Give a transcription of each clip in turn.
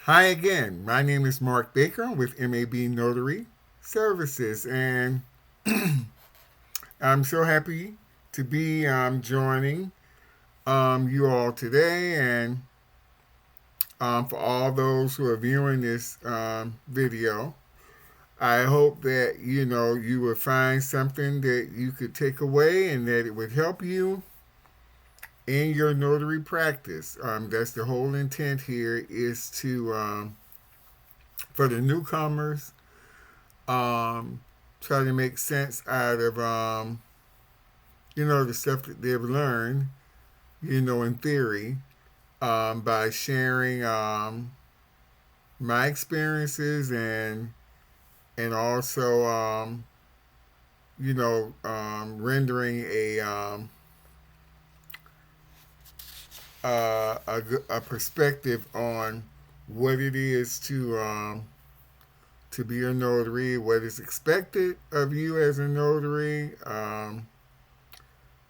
Hi again. My name is Mark Baker with MAB Notary Services, and I'm so happy to be joining you all today. And for all those who are viewing this video, I hope that you will find something that you could take away and that it would help you in your notary practice. That's the whole intent here is to for the newcomers um, try to make sense out of the stuff that they've learned, in theory, by sharing my experiences and also rendering a perspective on what it is to be a notary, what is expected of you as a notary,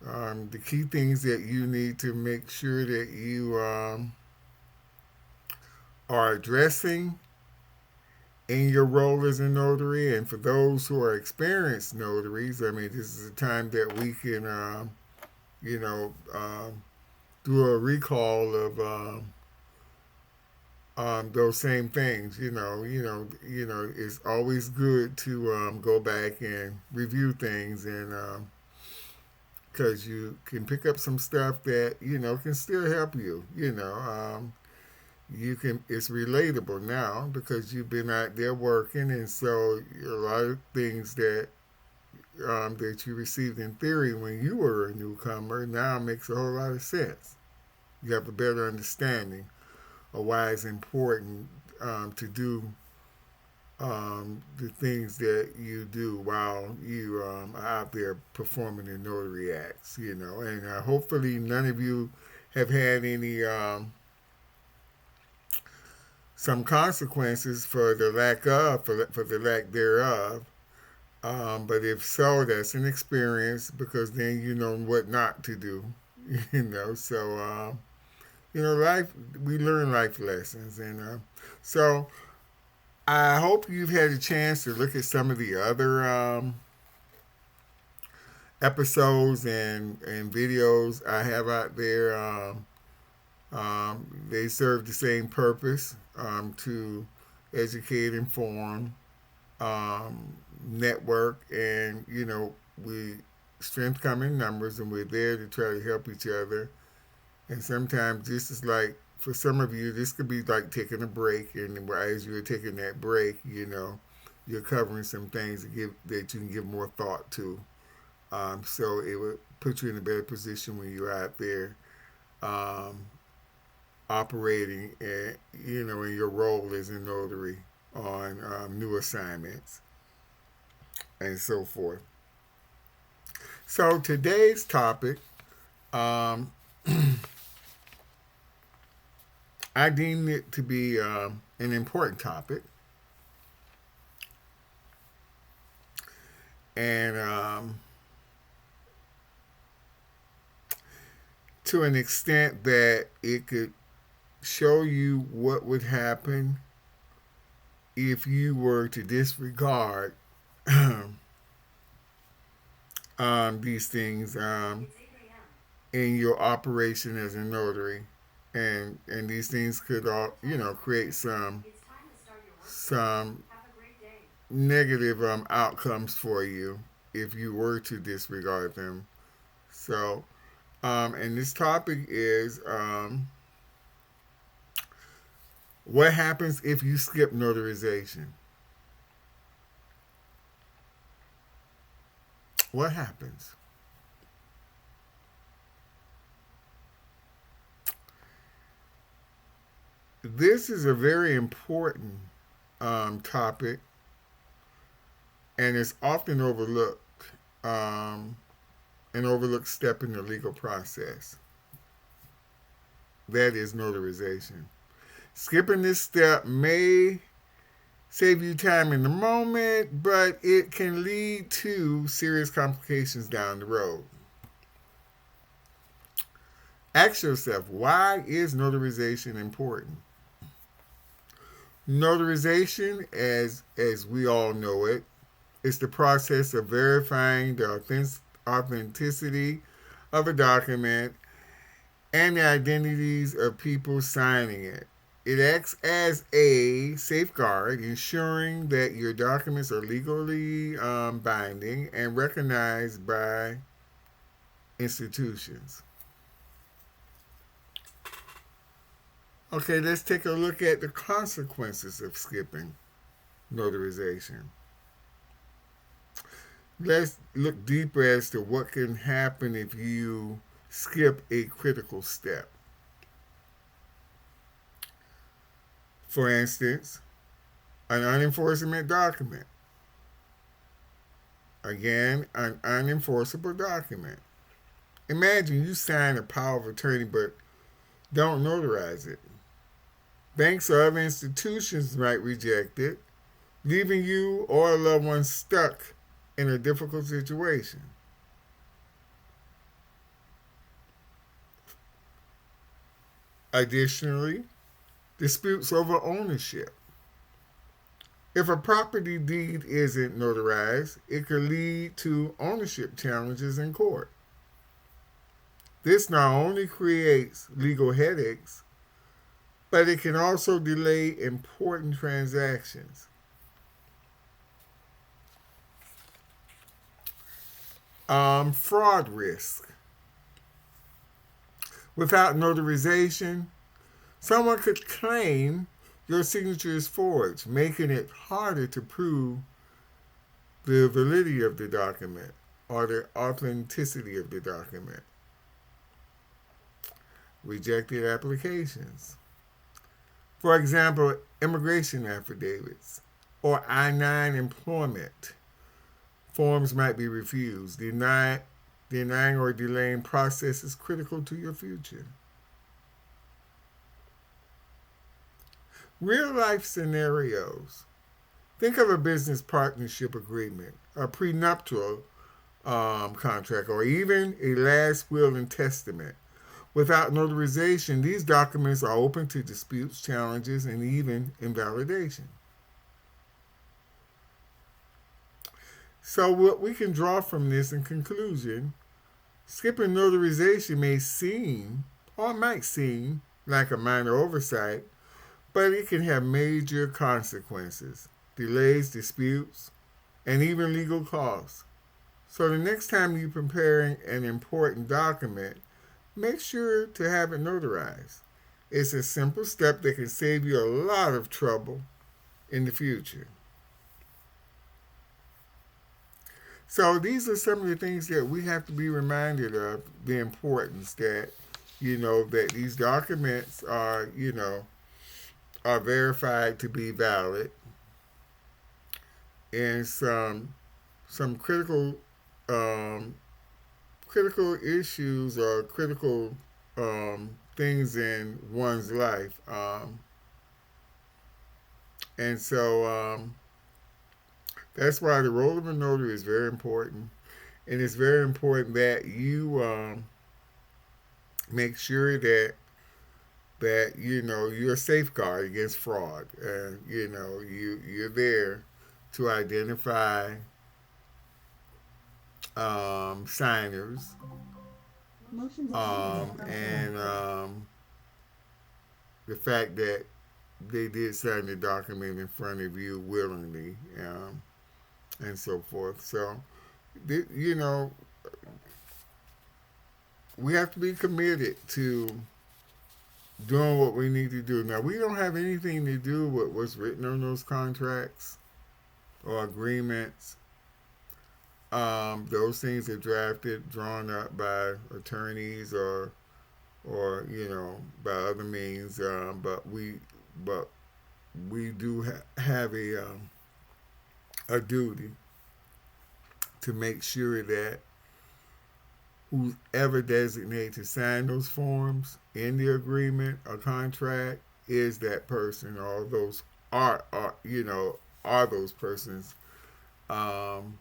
the key things that you need to make sure that you are addressing in your role as a notary. And for those who are experienced notaries, I mean, this is a time that we can, you know, do a recall of those same things. It's always good to go back and review things and because you can pick up some stuff that can still help you. You can. It's relatable now because you've been out there working, and so a lot of things that you received in theory when you were a newcomer now makes a whole lot of sense. You have a better understanding of why it's important to do the things that you do while you are out there performing the notary acts, and hopefully none of you have had any some consequences for the lack of for the lack thereof. But if so, that's an experience because then you know what not to do. So life we learn life lessons, and so I hope you've had a chance to look at some of the other episodes and videos I have out there. They serve the same purpose to educate, inform, network, and we strength come in numbers, and we're there to try to help each other. And sometimes this is like for some of you, this could be like taking a break, and as you're taking that break, you're covering some things that you can give more thought to. So it would put you in a better position when you're out there um, operating, in your role as a notary on new assignments and so forth. So today's topic, um, I deem it to be an important topic, and to an extent that it could show you what would happen if you were to disregard these things in your operation as a notary, and these things could all create some negative outcomes for you if you were to disregard them. So, and this topic is what happens if you skip notarization? What happens? This is a very important topic, and it's often overlooked, um, an overlooked step in the legal process. That is notarization. Skipping this step may save you time in the moment, but it can lead to serious complications down the road. Ask yourself, why is notarization important? Notarization, as we all know it, is the process of verifying the authenticity of a document and the identities of people signing it. It acts as a safeguard, ensuring that your documents are legally binding and recognized by institutions. Okay, let's take a look at the consequences of skipping notarization. Let's look deeper as to what can happen if you skip a critical step. For instance, an unenforceable document. Again, an unenforceable document. Imagine you sign a power of attorney but don't notarize it. Banks or other institutions might reject it, leaving you or a loved one stuck in a difficult situation. Additionally, disputes over ownership. If a property deed isn't notarized, it could lead to ownership challenges in court. This not only creates legal headaches, but it can also delay important transactions. Fraud risk. Without notarization, someone could claim your signature is forged, making it harder to prove the validity of the document or the authenticity of the document. Rejected applications. For example, immigration affidavits or I-9 employment forms might be refused. Denying or delaying process is critical to your future. Real life scenarios. Think of a business partnership agreement, a prenuptial contract, or even a last will and testament. Without notarization, these documents are open to disputes, challenges, and even invalidation. So, what we can draw from this in conclusion, skipping notarization may seem, or might seem, like a minor oversight, but it can have major consequences, delays, disputes, and even legal costs. So, the next time you're preparing an important document, make sure to have it notarized. It's a simple step that can save you a lot of trouble in the future. So these are some of the things that we have to be reminded of, the importance that, that these documents are verified to be valid, and some um, critical issues or critical things in one's life. And so that's why the role of a notary is very important. And it's very important that you make sure that you're a safeguard against fraud. And you're there to identify signers and the fact that they did sign the document in front of you willingly, and so forth. So, you know, we have to be committed to doing what we need to do. Now, we don't have anything to do with what's written on those contracts or agreements. Those things are drawn up by attorneys or by other means. But we do have a duty to make sure that whoever designated to sign those forms in the agreement or contract is that person, or those are those persons, um,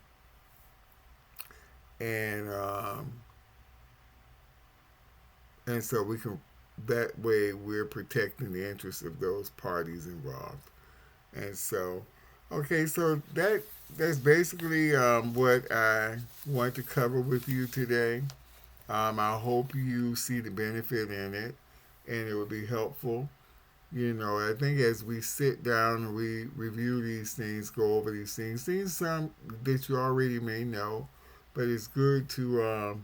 and and so we can, that way we're protecting the interests of those parties involved. And so, okay, so that's basically what I want to cover with you today. I hope you see the benefit in it, and it will be helpful. You know, I think as we sit down and we review these things, go over things some that you already may know, but it's good to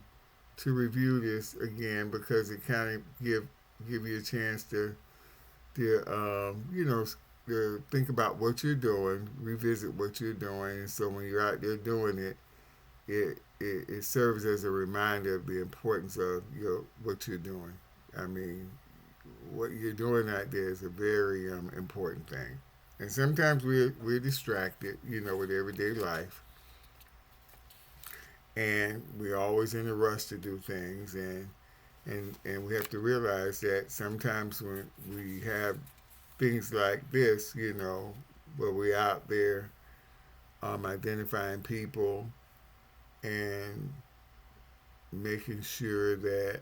review this again because it kind of give you a chance to to think about what you're doing, revisit what you're doing, and so when you're out there doing it, it serves as a reminder of the importance of what you're doing. I mean, what you're doing out there is a very important thing. And sometimes we're distracted, with everyday life, and we're always in a rush to do things, and we have to realize that sometimes when we have things like this, where we're out there identifying people and making sure that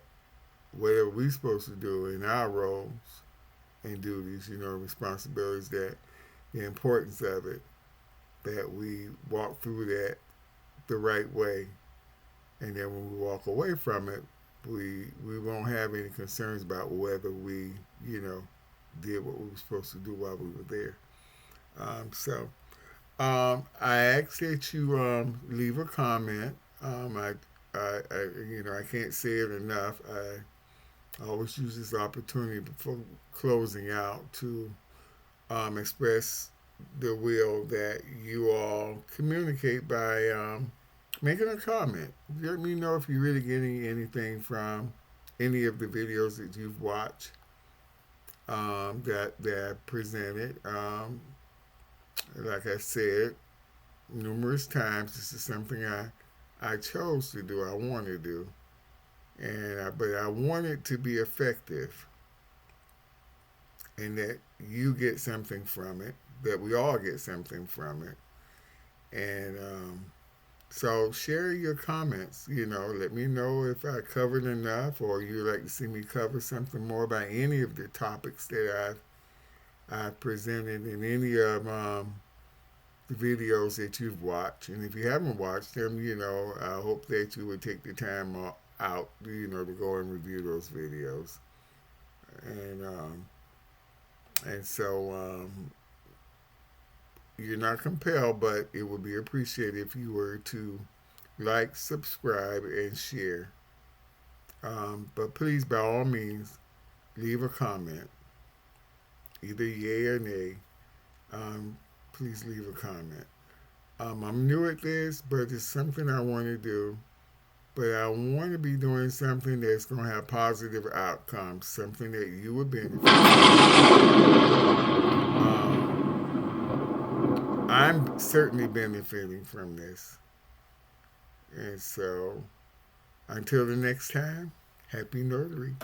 whatever we're supposed to do in our roles and duties, responsibilities, that the importance of it, that we walk through that the right way, and then when we walk away from it, we won't have any concerns about whether we, did what we were supposed to do while we were there. I ask that you leave a comment. I can't say it enough. I always use this opportunity before closing out to express the will that you all communicate by making a comment. Let me know if you're really getting anything from any of the videos that you've watched that I presented. Like I said numerous times, this is something I chose to do. I want to do, but I want it to be effective, and that you get something from it, that we all get something from it, and so share your comments. Let me know if I covered enough, or you'd like to see me cover something more about any of the topics that I've presented in any of the videos that you've watched. And if you haven't watched them, I hope that you would take the time out, to go and review those videos. And you're not compelled, but it would be appreciated if you were to like, subscribe, and share. But please, by all means, leave a comment, either yay or nay. Um, Please leave a comment. I'm new at this, but it's something I want to do. But I want to be doing something that's going to have positive outcomes, something that you would benefit from. I'm certainly benefiting from this. And so, until the next time, happy notary.